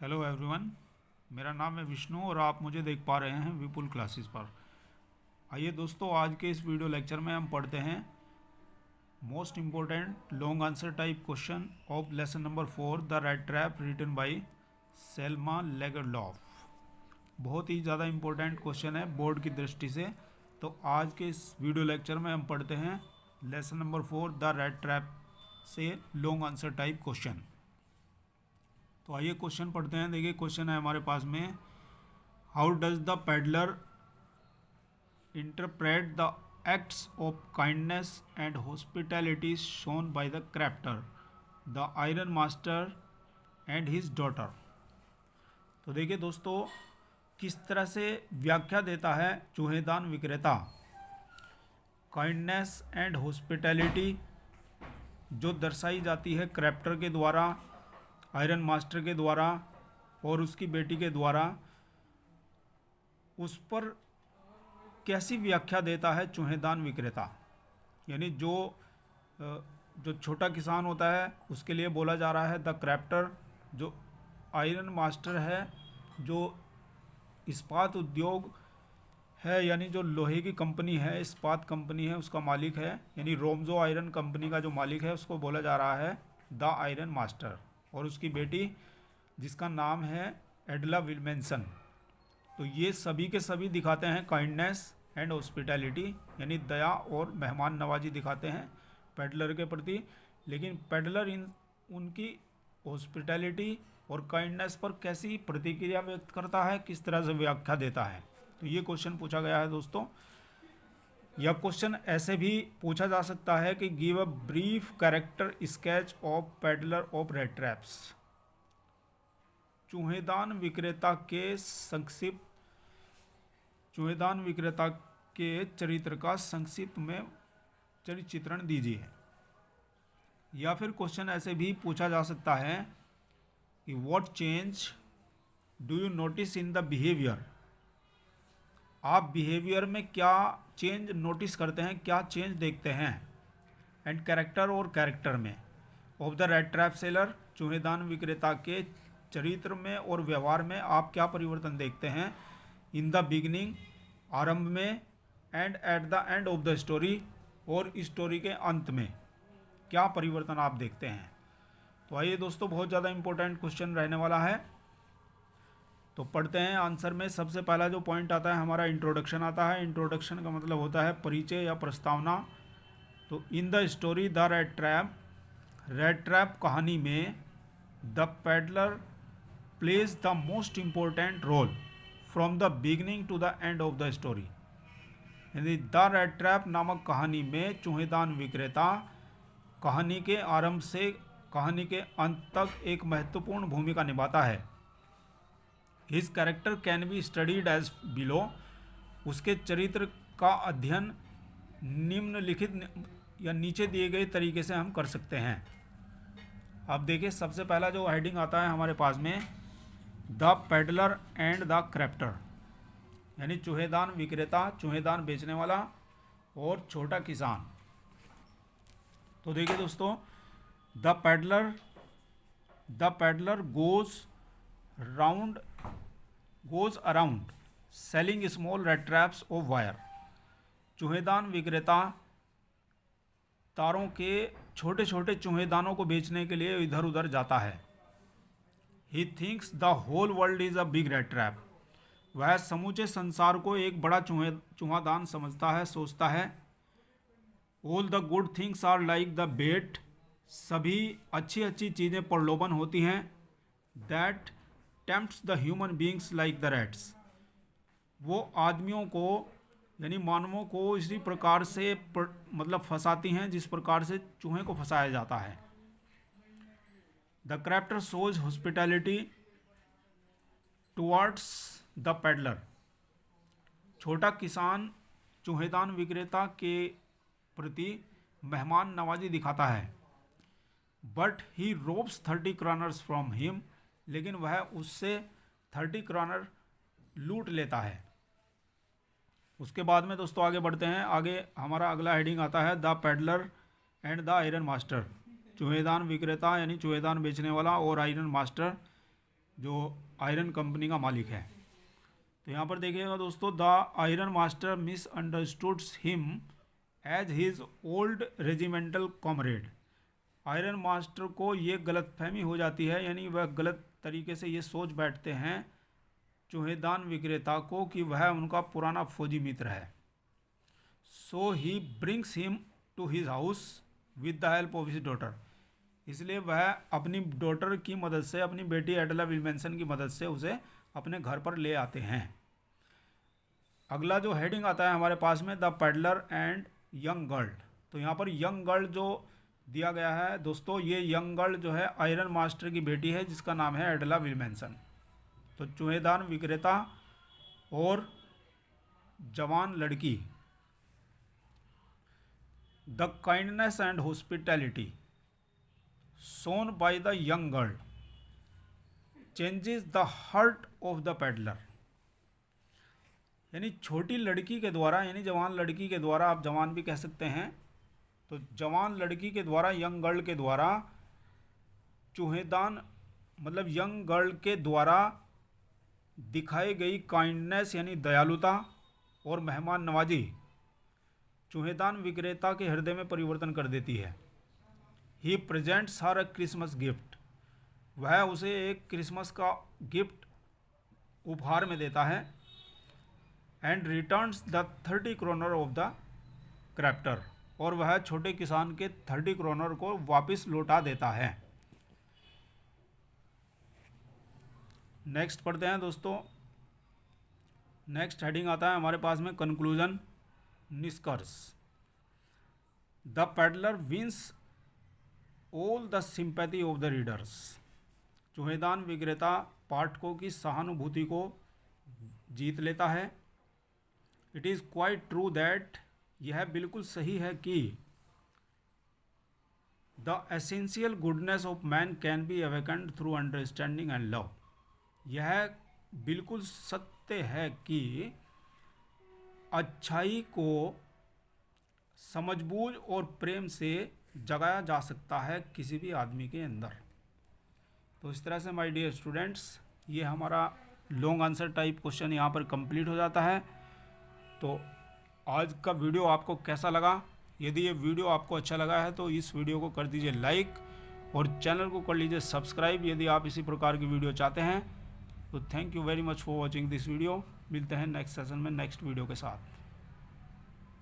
Hello everyone. मेरा नाम है विष्णु और आप मुझे देख पा रहे हैं विपुल क्लासेस पर। आइए दोस्तों, आज के इस वीडियो लेक्चर में हम पढ़ते हैं most important long answer type question of lesson number 4 the red trap written by Selma Lagerlof. बहुत ही ज़्यादा इम्पोर्टेंट क्वेश्चन है बोर्ड की दृष्टि से। तो आज के इस वीडियो लेक्चर में हम पढ़ते हैं lesson number 4 the red trap से लॉन्ग आंसर टाइप क्वेश्चन। तो आइए क्वेश्चन पढ़ते हैं। देखिए क्वेश्चन है हमारे पास में, how does the peddler interpret the acts of kindness and hospitality shown by the crofter the iron master and his daughter. तो देखिए दोस्तों, किस तरह से व्याख्या देता है चूहेदान विक्रेता काइंडनेस एंड हॉस्पिटैलिटी जो दर्शाई जाती है क्रैप्टर के द्वारा, आयरन मास्टर के द्वारा और उसकी बेटी के द्वारा, उस पर कैसी व्याख्या देता है चूहेदान विक्रेता। यानी जो छोटा किसान होता है उसके लिए बोला जा रहा है द क्रैप्टर, जो आयरन मास्टर है, जो इस्पात उद्योग है, यानी जो लोहे की कंपनी है, इस्पात कंपनी है, उसका मालिक है, यानी रोमजो आयरन कंपनी का जो मालिक है उसको बोला जा रहा है द आयरन मास्टर, और उसकी बेटी जिसका नाम है एडला विल्मेंसन। तो ये सभी के सभी दिखाते हैं काइंडनेस एंड हॉस्पिटैलिटी, यानी दया और मेहमान नवाजी दिखाते हैं पेडलर के प्रति। लेकिन पेडलर उनकी हॉस्पिटैलिटी और काइंडनेस पर कैसी प्रतिक्रिया व्यक्त करता है, किस तरह से व्याख्या देता है। तो ये क्वेश्चन पूछा गया है दोस्तों। यह क्वेश्चन ऐसे भी पूछा जा सकता है कि give a brief character sketch of peddler of rat traps. चूहेदान विक्रेता के चरित्र का संक्षिप्त में चित्रण दीजिए। या फिर क्वेश्चन ऐसे भी पूछा जा सकता है कि what change do you notice in the behaviour. आप बिहेवियर में क्या चेंज नोटिस करते हैं, क्या चेंज देखते हैं। एंड कैरेक्टर और कैरेक्टर में of the red trap seller, चूहेदान विक्रेता के चरित्र में और व्यवहार में आप क्या परिवर्तन देखते हैं। इन द बिगिनिंग, आरंभ में, and at the end of the story, और स्टोरी के अंत में क्या परिवर्तन आप देखते हैं। तो आइए दोस्तों, बहुत ज़्यादा इंपॉर्टेंट क्वेश्चन रहने वाला है। तो पढ़ते हैं आंसर में। सबसे पहला जो पॉइंट आता है हमारा इंट्रोडक्शन आता है। इंट्रोडक्शन का मतलब होता है परिचय या प्रस्तावना। तो in the story the red trap कहानी में the peddler plays the most important role from the beginning to the end of the story. यानी द रेड ट्रैप नामक कहानी में चूहेदान विक्रेता कहानी के आरंभ से कहानी के अंत तक एक महत्वपूर्ण भूमिका निभाता है। His character can be studied as below. उसके चरित्र का अध्ययन निम्नलिखित या नीचे दिए गए तरीके से हम कर सकते हैं। अब देखिए, सबसे पहला जो हेडिंग आता है हमारे पास में, द पेडलर एंड द क्रैप्टर, यानी चूहेदान विक्रेता, चूहेदान बेचने वाला और छोटा किसान। तो देखिए दोस्तों, the peddler goes around selling small red traps of wire। चूहेदान विक्रेता तारों के छोटे छोटे चूहेदानों को बेचने के लिए इधर उधर जाता है। He thinks the whole world is a big red trap। वह समूचे संसार को एक बड़ा चूहादान समझता है, सोचता है। All the good things are like the bait। सभी अच्छी अच्छी चीज़ें प्रलोभन होती हैं। That tempts the human beings like the rats। वो आदमियों को यानी मानवों को इसी प्रकार से मतलब फंसाती हैं जिस प्रकार से चूहे को फंसाया जाता है। The crofter shows hospitality towards the peddler. छोटा किसान चूहेदान विक्रेता के प्रति मेहमान नवाजी दिखाता है। But he robs 30 kronors from him. लेकिन वह उससे 30 क्रॉनर लूट लेता है। उसके बाद में दोस्तों आगे बढ़ते हैं। आगे हमारा अगला हेडिंग आता है the peddler and the iron master. चूहेदान विक्रेता यानी चूहेदान बेचने वाला और आयरन मास्टर जो आयरन कंपनी का मालिक है। तो यहाँ पर देखिएगा दोस्तों, the iron master misunderstood him as his old regimental comrade. Iron master को ये गलतफहमी हो जाती है, यानी वह गलत तरीके से ये सोच बैठते हैं चूहेदान विक्रेता को कि वह उनका पुराना फौजी मित्र है। So he brings him to his house with the help of his daughter. इसलिए वह अपनी डॉटर की मदद से, अपनी बेटी एडला विल्मेंसन की मदद से उसे अपने घर पर ले आते हैं। अगला जो हेडिंग आता है हमारे पास में, the peddler and young girl. तो यहाँ पर यंग गर्ल जो दिया गया है दोस्तों, ये यंग गर्ल जो है आयरन मास्टर की बेटी है जिसका नाम है एडला विल्मेंसन। तो चूहेदान विक्रेता और जवान लड़की। The kindness and hospitality shown by the young girl changes the heart of the peddler। यानी छोटी लड़की के द्वारा, यानी जवान लड़की के द्वारा, आप जवान भी कह सकते हैं, तो जवान लड़की के द्वारा, यंग गर्ल के द्वारा, चूहेदान मतलब यंग गर्ल के द्वारा दिखाई गई काइंडनेस यानी दयालुता और मेहमान नवाजी चूहेदान विक्रेता के हृदय में परिवर्तन कर देती है। He presents her a Christmas gift. वह उसे एक क्रिसमस का गिफ्ट उपहार में देता है। And returns the 30 kronor of the crofter. और वह छोटे किसान के 30 क्रोनर को वापस लौटा देता है। नेक्स्ट पढ़ते हैं दोस्तों। नेक्स्ट हेडिंग आता है हमारे पास में, कंक्लूजन, निष्कर्ष। The peddler wins all the sympathy of the readers. चूहेदान विक्रेता पाठकों की सहानुभूति को जीत लेता है। It is quite true that, यह बिल्कुल सही है कि the essential goodness of man can be awakened through understanding and love. यह बिल्कुल सत्य है कि अच्छाई को समझबूझ और प्रेम से जगाया जा सकता है किसी भी आदमी के अंदर। तो इस तरह से माय डियर स्टूडेंट्स, ये हमारा लॉन्ग आंसर टाइप क्वेश्चन यहाँ पर कंप्लीट हो जाता है। तो आज का वीडियो आपको कैसा लगा? यदि ये वीडियो आपको अच्छा लगा है तो इस वीडियो को कर दीजिए लाइक और चैनल को कर लीजिए सब्सक्राइब यदि आप इसी प्रकार की वीडियो चाहते हैं। तो thank you very much for watching this video. मिलते हैं नेक्स्ट सेशन में नेक्स्ट वीडियो के साथ।